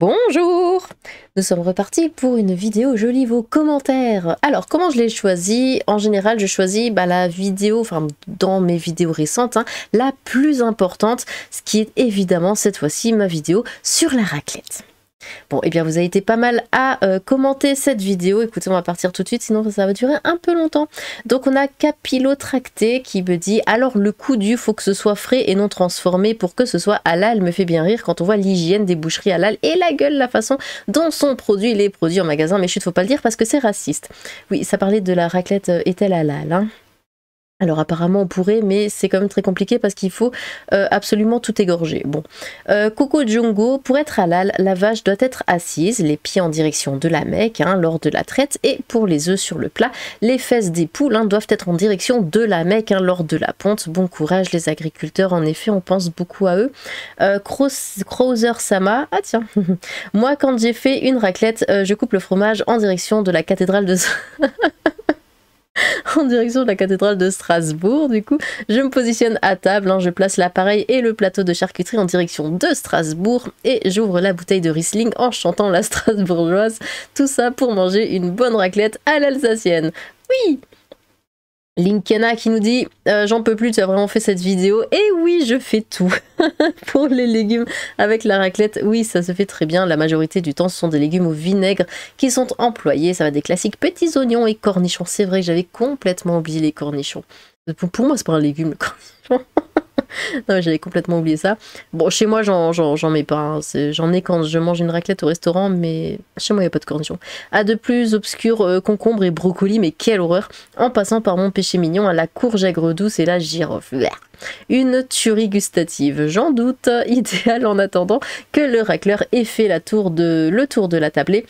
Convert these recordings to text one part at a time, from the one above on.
Bonjour! Nous sommes repartis pour une vidéo, je lis vos commentaires. Alors, comment je l'ai choisi? En général, je choisis la vidéo, enfin dans mes vidéos récentes, la plus importante, ce qui est évidemment cette fois-ci ma vidéo sur la raclette. Bon, eh bien vous avez été pas mal à commenter cette vidéo. Écoutez, on va partir tout de suite, sinon ça va durer un peu longtemps. Donc on a Capillotracté qui me dit « Alors le coudu, faut que ce soit frais et non transformé pour que ce soit halal. Me fait bien rire quand on voit l'hygiène des boucheries halal et la gueule, la façon dont sont produits les produits en magasin. Mais chut, faut pas le dire parce que c'est raciste. » Oui, ça parlait de la raclette est-elle halal, hein? Alors apparemment on pourrait, mais c'est quand même très compliqué parce qu'il faut absolument tout égorger. Bon, Coco Jungo, pour être halal, la vache doit être assise, les pieds en direction de la Mecque lors de la traite, et pour les œufs sur le plat, les fesses des poules doivent être en direction de la Mecque lors de la ponte. Bon courage les agriculteurs, en effet on pense beaucoup à eux. Crowser Sama, ah tiens, moi quand j'ai fait une raclette, je coupe le fromage en direction de la cathédrale de... en direction de la cathédrale de Strasbourg. Du coup, je me positionne à table, je place l'appareil et le plateau de charcuterie en direction de Strasbourg et j'ouvre la bouteille de Riesling en chantant la strasbourgeoise. Tout ça pour manger une bonne raclette à l'alsacienne. Oui! Linkena qui nous dit j'en peux plus, tu as vraiment fait cette vidéo. Et oui, je fais tout pour les légumes avec la raclette. Oui, ça se fait très bien. La majorité du temps, ce sont des légumes au vinaigre qui sont employés. Ça va des classiques petits oignons et cornichons. C'est vrai que j'avais complètement oublié les cornichons. Pour moi, c'est pas un légume, le cornichon. Non, j'avais complètement oublié ça. Bon, chez moi, j'en mets pas. J'en ai quand je mange une raclette au restaurant, mais chez moi, il n'y a pas de cornichons. À de plus obscurs, concombre et brocoli, mais quelle horreur. En passant par mon péché mignon, à la courge aigre douce et la girofle. Une tuerie gustative, j'en doute. Idéal en attendant que le racleur ait fait le tour de la tablée.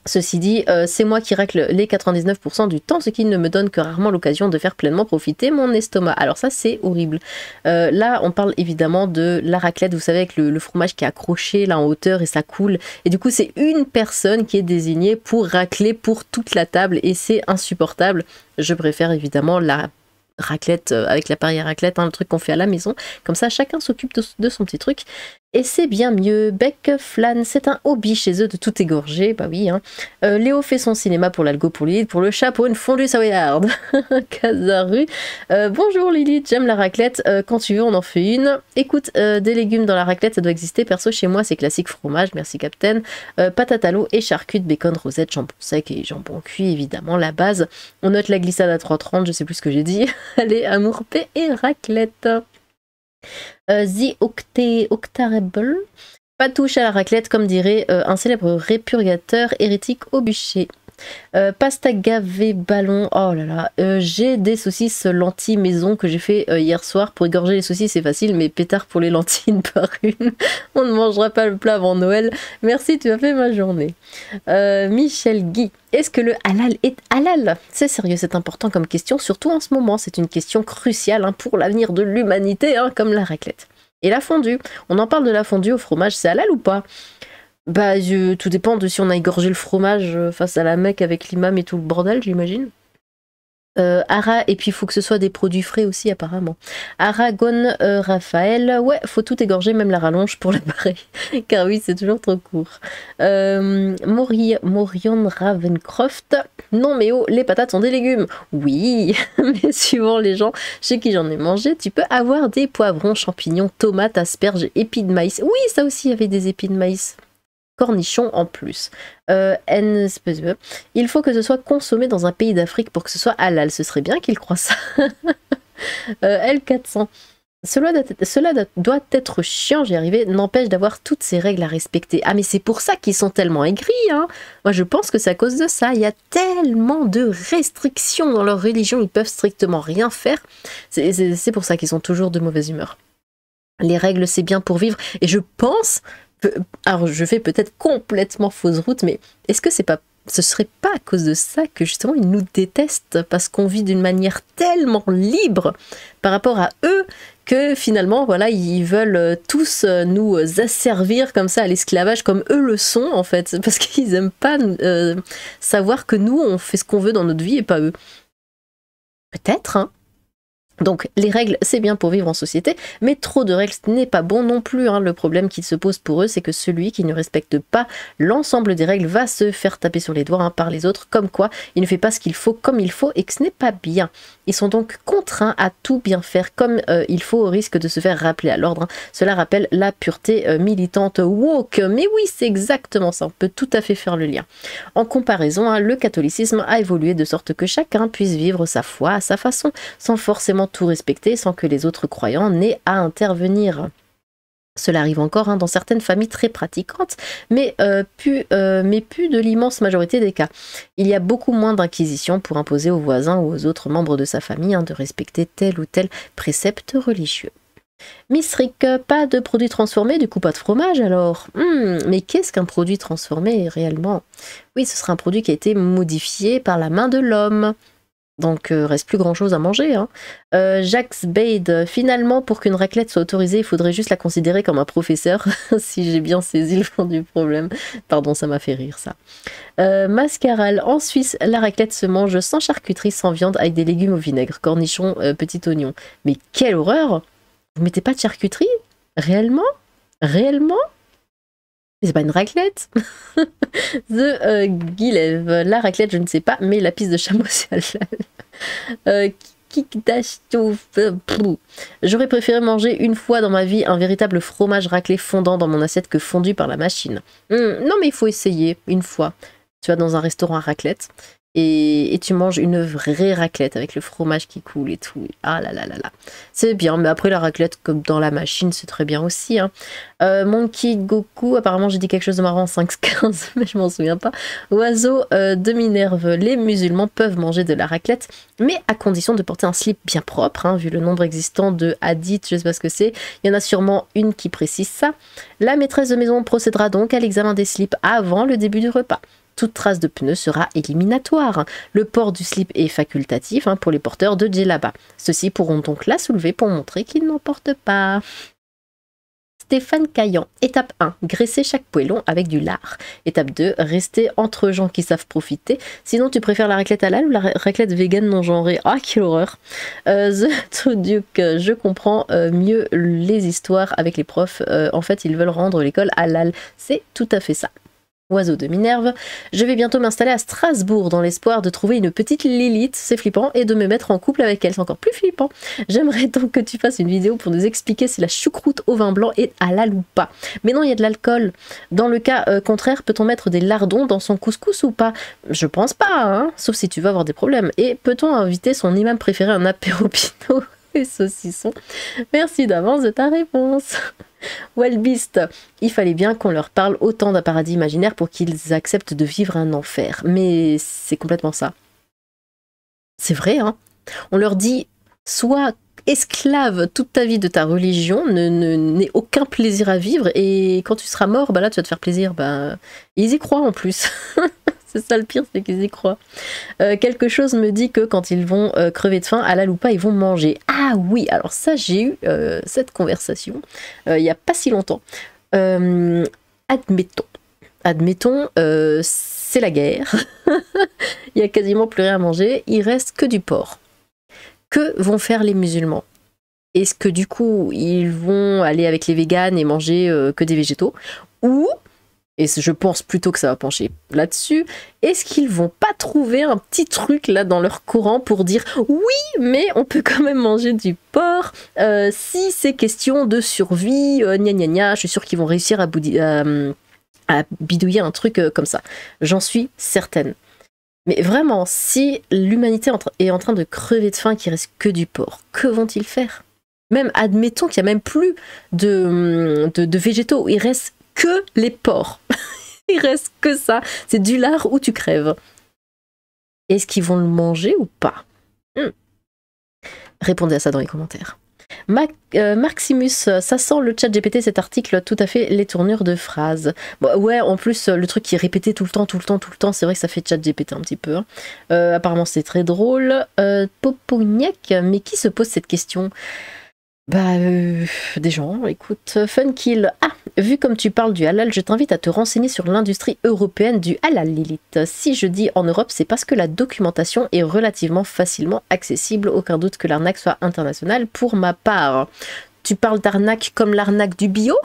Ceci dit, c'est moi qui racle les 99% du temps, ce qui ne me donne que rarement l'occasion de faire pleinement profiter mon estomac. Alors ça, c'est horrible. Là, on parle évidemment de la raclette, vous savez, avec le fromage qui est accroché là en hauteur et ça coule. Et du coup, c'est une personne qui est désignée pour racler pour toute la table et c'est insupportable. Je préfère évidemment la raclette avec l'appareil à raclette, le truc qu'on fait à la maison. Comme ça, chacun s'occupe de son petit truc. Et c'est bien mieux. Beck Flan, c'est un hobby chez eux de tout égorger. Bah oui. Léo fait son cinéma pour l'algo pour Lilith, pour le chat, pour une fondue savoyarde. Casaru. Bonjour Lilith, j'aime la raclette. Quand tu veux, on en fait une. Écoute, des légumes dans la raclette, ça doit exister. Perso, chez moi, c'est classique fromage. Merci Captain. Patate à l'eau et charcut, bacon, rosette, jambon sec et jambon cuit, évidemment, la base. On note la glissade à 3,30, je sais plus ce que j'ai dit. Allez, amour, paix et raclette. The Octarable, pas de touche à la raclette, comme dirait un célèbre répurgateur hérétique au bûcher. Pasta gavé ballon, oh là là, j'ai des saucisses lentilles maison que j'ai fait hier soir. Pour égorger les saucisses c'est facile, mais pétard pour les lentilles une par une. On ne mangera pas le plat avant Noël. Merci, tu as fait ma journée. Michel Guy, est-ce que le halal est halal? C'est sérieux, c'est important comme question, surtout en ce moment. C'est une question cruciale pour l'avenir de l'humanité, comme la raclette. Et la fondue, on en parle de la fondue au fromage, c'est halal ou pas? Bah, tout dépend de si on a égorgé le fromage face à la Mecque avec l'imam et tout le bordel, j'imagine. Ara, et puis il faut que ce soit des produits frais aussi, apparemment. Aragon Raphaël, ouais, faut tout égorger, même la rallonge pour l'appareil, car oui, c'est toujours trop court. Morion Ravencroft, non mais oh, les patates sont des légumes. Oui, mais suivant les gens chez qui j'en ai mangé, tu peux avoir des poivrons, champignons, tomates, asperges, épis de maïs. Oui, ça aussi, il y avait des épis de maïs. Cornichons en plus. Il faut que ce soit consommé dans un pays d'Afrique pour que ce soit halal. Ce serait bien qu'il croie ça. L400. Cela doit être chiant, j'y arrivais, n'empêche d'avoir toutes ces règles à respecter. Ah mais c'est pour ça qu'ils sont tellement aigris, Moi je pense que c'est à cause de ça. Il y a tellement de restrictions dans leur religion, ils peuvent strictement rien faire. C'est pour ça qu'ils sont toujours de mauvaise humeur. Les règles c'est bien pour vivre, et je pense... Alors je fais peut-être complètement fausse route, mais est-ce que ce serait pas à cause de ça que justement ils nous détestent parce qu'on vit d'une manière tellement libre par rapport à eux que finalement voilà ils veulent tous nous asservir comme ça à l'esclavage comme eux le sont en fait, parce qu'ils aiment pas savoir que nous on fait ce qu'on veut dans notre vie et pas eux. Peut-être, Donc les règles, c'est bien pour vivre en société, mais trop de règles, ce n'est pas bon non plus, hein. Le problème qui se pose pour eux, c'est que celui qui ne respecte pas l'ensemble des règles va se faire taper sur les doigts, hein, par les autres, comme quoi il ne fait pas ce qu'il faut comme il faut et que ce n'est pas bien. Ils sont donc contraints à tout bien faire comme il faut, au risque de se faire rappeler à l'ordre, hein. Cela rappelle la pureté militante woke, mais oui, c'est exactement ça, on peut tout à fait faire le lien. En comparaison, hein, le catholicisme a évolué de sorte que chacun puisse vivre sa foi à sa façon, sans forcément tout respecter, sans que les autres croyants n'aient à intervenir. Cela arrive encore, hein, dans certaines familles très pratiquantes, mais plus de l'immense majorité des cas. Il y a beaucoup moins d'inquisition pour imposer aux voisins ou aux autres membres de sa famille, hein, de respecter tel ou tel précepte religieux. Miss Rick, pas de produit transformé, du coup pas de fromage alors. Mais qu'est-ce qu'un produit transformé réellement? Oui, ce sera un produit qui a été modifié par la main de l'homme. Donc reste plus grand chose à manger, hein. Jacques Bade, finalement pour qu'une raclette soit autorisée, il faudrait juste la considérer comme un professeur, si j'ai bien saisi le fond du problème. Pardon, ça m'a fait rire ça. Mascaral, en Suisse, la raclette se mange sans charcuterie, sans viande, avec des légumes au vinaigre, cornichons, petit oignon. Mais quelle horreur! Vous mettez pas de charcuterie? Réellement? Réellement? C'est pas une raclette. The Guilev, la raclette je ne sais pas, mais la piste de chameau c'est halal. J'aurais préféré manger une fois dans ma vie un véritable fromage raclé fondant dans mon assiette que fondu par la machine. Non mais il faut essayer une fois. Tu vas dans un restaurant à raclette et tu manges une vraie raclette avec le fromage qui coule et tout. Ah là là là là. C'est bien, mais après la raclette comme dans la machine, c'est très bien aussi, hein. Monkey Goku, apparemment j'ai dit quelque chose de marrant en 5-15, mais je m'en souviens pas. Oiseau de Minerve, les musulmans peuvent manger de la raclette, mais à condition de porter un slip bien propre, hein, vu le nombre existant de hadiths, je sais pas ce que c'est. Il y en a sûrement une qui précise ça. La maîtresse de maison procédera donc à l'examen des slips avant le début du repas. Toute trace de pneu sera éliminatoire. Le port du slip est facultatif, hein, pour les porteurs de djellaba. Ceux-ci pourront donc la soulever pour montrer qu'ils n'en portent pas. Stéphane Caillan. Étape 1. Graisser chaque poêlon avec du lard. Étape 2. Rester entre gens qui savent profiter. Sinon, tu préfères la raclette halal ou la raclette vegan non genrée? Ah, quelle horreur. The Duke. Je comprends mieux les histoires avec les profs. En fait, ils veulent rendre l'école halal. C'est tout à fait ça. Oiseau de Minerve, je vais bientôt m'installer à Strasbourg dans l'espoir de trouver une petite Lilith, c'est flippant, et de me mettre en couple avec elle, c'est encore plus flippant. J'aimerais donc que tu fasses une vidéo pour nous expliquer si la choucroute au vin blanc est halal ou pas. Mais non, il y a de l'alcool. Dans le cas contraire, peut-on mettre des lardons dans son couscous ou pas? Je pense pas, hein, sauf si tu vas avoir des problèmes. Et peut-on inviter son imam préféré à un apéro pinot et saucisson? Merci d'avance de ta réponse. Wellbeast, il fallait bien qu'on leur parle autant d'un paradis imaginaire pour qu'ils acceptent de vivre un enfer. Mais c'est complètement ça. C'est vrai, hein. On leur dit, sois esclave toute ta vie de ta religion, n'aie aucun plaisir à vivre, et quand tu seras mort, bah là tu vas te faire plaisir. Bah, ils y croient en plus. C'est ça le pire, c'est qu'ils y croient. Quelque chose me dit que quand ils vont crever de faim, halal ou pas, ils vont manger. Ah oui, alors ça, j'ai eu cette conversation il n'y a pas si longtemps. Admettons, c'est la guerre. Il n'y a quasiment plus rien à manger. Il reste que du porc. Que vont faire les musulmans? Est-ce que du coup, ils vont aller avec les véganes et manger que des végétaux? Ou... et je pense plutôt que ça va pencher là-dessus, est-ce qu'ils vont pas trouver un petit truc là dans leur Coran pour dire oui, mais on peut quand même manger du porc si c'est question de survie, gna gna gna, je suis sûre qu'ils vont réussir à bidouiller un truc comme ça. J'en suis certaine. Mais vraiment, si l'humanité est en train de crever de faim, qu'il reste que du porc, que vont-ils faire? Même admettons qu'il n'y a même plus de végétaux, il reste que les porcs. Il reste que ça. C'est du lard ou tu crèves. Est-ce qu'ils vont le manger ou pas? Répondez à ça dans les commentaires. Maximus, ça sent le chat GPT, cet article, tout à fait les tournures de phrases. Bon, ouais, en plus, le truc qui est répété tout le temps, c'est vrai que ça fait chat GPT un petit peu. Hein. Apparemment, c'est très drôle. Popognac, mais qui se pose cette question? Bah, des gens, écoute, Funkill. Ah, vu comme tu parles du halal, je t'invite à te renseigner sur l'industrie européenne du halal, Lilith. Si je dis en Europe, c'est parce que la documentation est relativement facilement accessible. Aucun doute que l'arnaque soit internationale pour ma part. Tu parles d'arnaque comme l'arnaque du bio?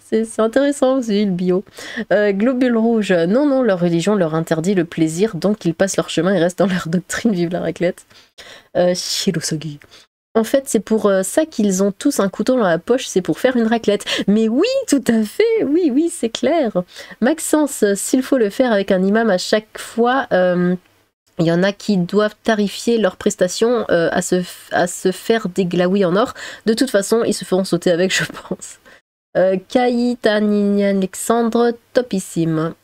C'est intéressant aussi, le bio. Globule rouge. Non, non, leur religion leur interdit le plaisir, donc ils passent leur chemin et restent dans leur doctrine. Vive la raclette. Shirosagi. En fait, c'est pour ça qu'ils ont tous un couteau dans la poche, c'est pour faire une raclette. Mais oui, tout à fait, oui, oui, c'est clair. Maxence, s'il faut le faire avec un imam à chaque fois, il y en a qui doivent tarifier leurs prestations à se faire des glaouis en or. De toute façon, ils se feront sauter avec, je pense. Kaïtanini Alexandre, topissime.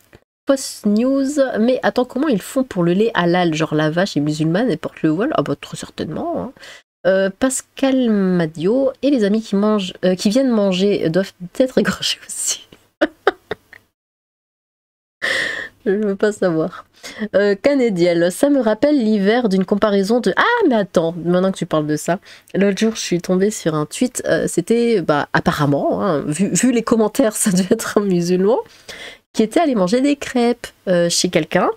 Post News, mais attends, comment ils font pour le lait halal? Genre la vache est musulmane et porte le voile? Ah bah très certainement. Hein. Pascal Madio et les amis qui viennent manger doivent être égorgés aussi. Je veux pas savoir. Canadiel, ça me rappelle l'hiver d'une comparaison de... Ah mais attends, maintenant que tu parles de ça, l'autre jour je suis tombée sur un tweet, c'était bah, apparemment, hein, vu les commentaires, ça devait être un musulman, qui était allé manger des crêpes chez quelqu'un.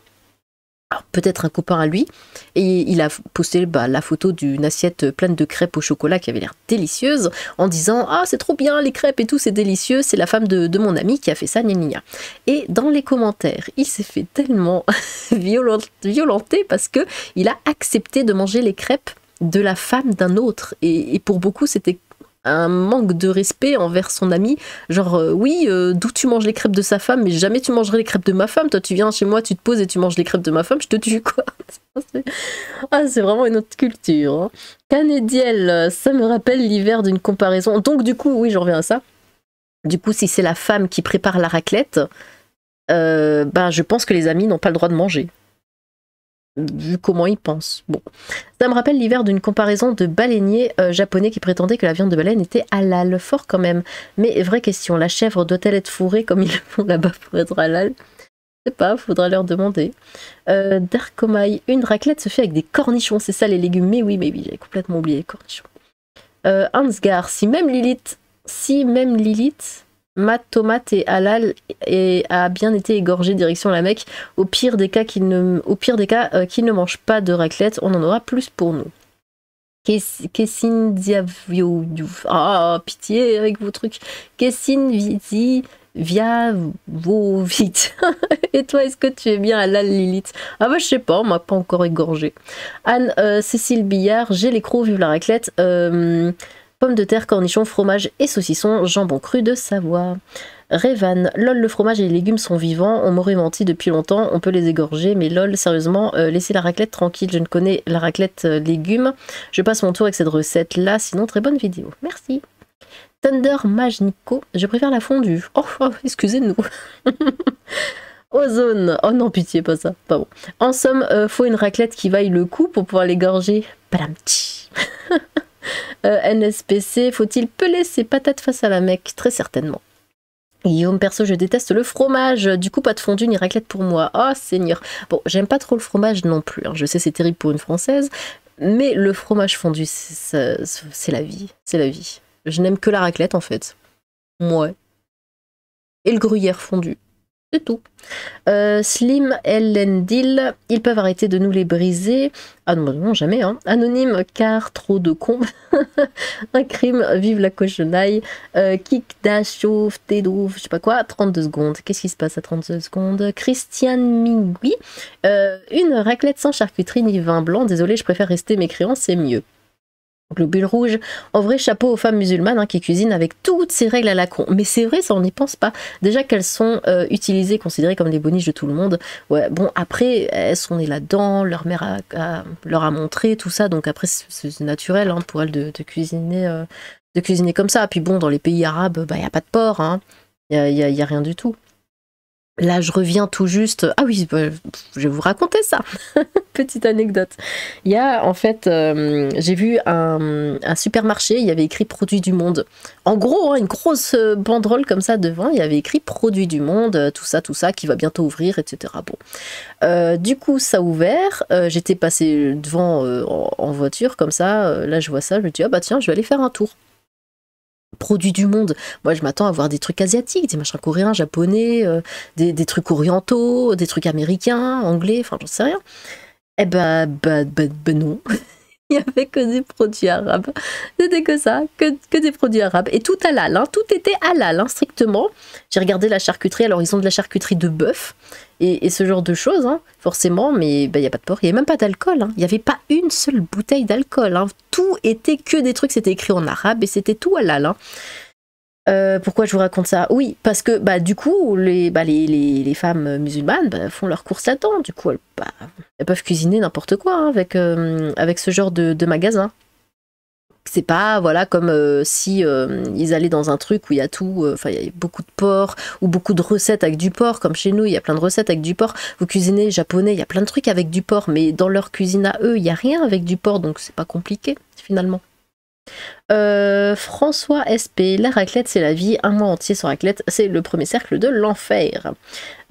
Peut-être un copain à lui, et il a posté la photo d'une assiette pleine de crêpes au chocolat qui avait l'air délicieuse, en disant « Ah, c'est trop bien, les crêpes et tout, c'est délicieux, c'est la femme de mon ami qui a fait ça, gna gna gna. » Et dans les commentaires, il s'est fait tellement violenter parce que il a accepté de manger les crêpes de la femme d'un autre, et pour beaucoup, c'était un manque de respect envers son ami, genre oui, d'où tu manges les crêpes de sa femme, mais jamais tu mangerais les crêpes de ma femme, toi tu viens chez moi, tu te poses et tu manges les crêpes de ma femme, je te tue quoi. C'est vraiment une autre culture. Hein. Canadiel, ça me rappelle l'hiver d'une comparaison, donc du coup, oui, j'en reviens à ça. Du coup, si c'est la femme qui prépare la raclette, je pense que les amis n'ont pas le droit de manger. Vu comment ils pensent. Bon. Ça me rappelle l'hiver d'une comparaison de baleiniers japonais qui prétendaient que la viande de baleine était halal. Fort quand même. Mais vraie question, la chèvre doit-elle être fourrée comme ils le font là-bas pour être halal? Je sais pas, faudra leur demander. Darkomai, une raclette se fait avec des cornichons, c'est ça les légumes? Mais oui, j'avais complètement oublié les cornichons. Hansgar, si même Lilith, ma tomate est halal et a bien été égorgée direction la Mecque. Au pire des cas, qu'il ne mange pas de raclette, on en aura plus pour nous. Kessin Diavio. Ah, pitié avec vos trucs. Kessin Vizi via vos vite. Et toi, est-ce que tu es bien halal, Lilith? Ah bah je sais pas, on m'a pas encore égorgé. Anne Cécile Billard, j'ai les crocs, vive la raclette. Pommes de terre, cornichons, fromage et saucisson, jambon cru de Savoie. Revan, lol, le fromage et les légumes sont vivants, on m'aurait menti depuis longtemps, on peut les égorger, mais lol, sérieusement, laissez la raclette tranquille, je ne connais la raclette légumes. Je passe mon tour avec cette recette-là, sinon très bonne vidéo. Merci. Thunder Majnico, je préfère la fondue. Oh excusez-nous. Ozone, oh non, pitié, pas ça, pas bon. En somme, faut une raclette qui vaille le coup pour pouvoir l'égorger. Padamtchi. NSPC, faut-il peler ses patates face à la Mecque? Très certainement. Guillaume, perso, je déteste le fromage. Du coup, pas de fondue ni raclette pour moi. Oh, Seigneur. Bon, j'aime pas trop le fromage non plus. Hein. Je sais, c'est terrible pour une Française. Mais le fromage fondu, c'est la vie. C'est la vie. Je n'aime que la raclette, en fait. Ouais. Et le gruyère fondu. C'est tout. Slim, Elendil, ils peuvent arrêter de nous les briser. Ah non, jamais. Hein. Anonyme, car trop de cons. Un crime, vive la cochonaille. Kick, dash, chauffe, tédouf, je sais pas quoi. 32 secondes. Qu'est-ce qui se passe à 32 secondes? Christiane Mingui. Une raclette sans charcuterie ni vin blanc. Désolé, je préfère rester mécréant, c'est mieux. Globule rouge, en vrai chapeau aux femmes musulmanes hein, qui cuisinent avec toutes ces règles à la con. Mais c'est vrai, ça on n'y pense pas. Déjà qu'elles sont utilisées, considérées comme des boniches de tout le monde. Ouais, bon après, elles sont nées là-dedans, leur mère leur a montré tout ça, donc après c'est naturel hein, pour elles de cuisiner comme ça. Puis bon, dans les pays arabes, il n'y a pas de porc, hein. Il y a rien du tout. Là, je reviens tout juste. Ah oui, bah, je vais vous raconter ça. Petite anecdote. Il y a en fait, j'ai vu un supermarché, il y avait écrit Produits du Monde. En gros, hein, une grosse banderole comme ça devant, il y avait écrit Produits du Monde, tout ça, qui va bientôt ouvrir, etc. Bon. Du coup, ça a ouvert. J'étais passée devant en voiture comme ça. Là, je vois ça, je me dis, ah bah tiens, je vais aller faire un tour. Produits du monde. Moi, je m'attends à voir des trucs asiatiques, des machins coréens, japonais, des trucs orientaux, des trucs américains, anglais, enfin, j'en sais rien. Eh ben non. Il n'y avait que des produits arabes. C'était que ça, que des produits arabes. Et tout halal, hein, tout était halal, hein, strictement. J'ai regardé la charcuterie, alors ils ont de la charcuterie de bœuf et ce genre de choses, hein, forcément, mais ben, il n'y a pas de porc, il n'y avait même pas d'alcool. Hein. Il n'y avait pas une seule bouteille d'alcool. Hein. Tout était que des trucs, c'était écrit en arabe et c'était tout halal. Hein. Pourquoi je vous raconte ça? Oui, parce que bah, du coup, les femmes musulmanes bah, font leurs courses là-dedans. Du coup, elles peuvent cuisiner n'importe quoi hein, avec ce genre de magasin. C'est pas voilà comme si ils allaient dans un truc où il y a tout, enfin il y a beaucoup de porc ou beaucoup de recettes avec du porc, comme chez nous il y a plein de recettes avec du porc. Vous cuisinez japonais, il y a plein de trucs avec du porc, mais dans leur cuisine à eux, il y a rien avec du porc, donc c'est pas compliqué finalement. François SP, la raclette c'est la vie, un mois entier sans raclette, c'est le premier cercle de l'enfer.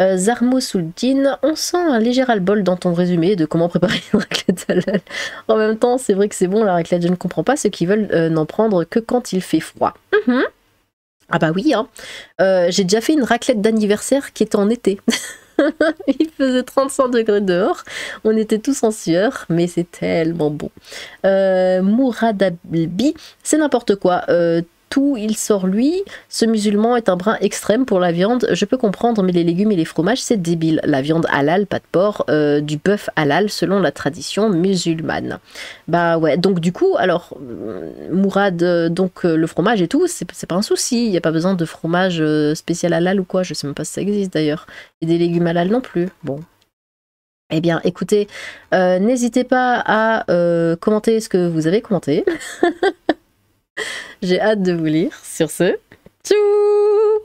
Zarmo Souldine, on sent un léger ras-le-bol dans ton résumé de comment préparer une raclette halal. En même temps, c'est vrai que c'est bon la raclette, je ne comprends pas ceux qui veulent n'en prendre que quand il fait froid. Ah bah oui, hein. J'ai déjà fait une raclette d'anniversaire qui était en été. Il faisait 35 degrés dehors, on était tous en sueur, mais c'est tellement bon. Mouradabi, c'est n'importe quoi. Tout il sort lui, ce musulman est un brin extrême pour la viande, je peux comprendre, mais les légumes et les fromages c'est débile. La viande halal, pas de porc, du bœuf halal selon la tradition musulmane. Bah ouais, donc du coup, alors Mourad, le fromage et tout, c'est pas un souci, il n'y a pas besoin de fromage spécial halal ou quoi, je sais même pas si ça existe d'ailleurs. Et des légumes halal non plus, bon. Eh bien, écoutez, n'hésitez pas à commenter ce que vous avez commenté. J'ai hâte de vous lire. Sur ce, tchou!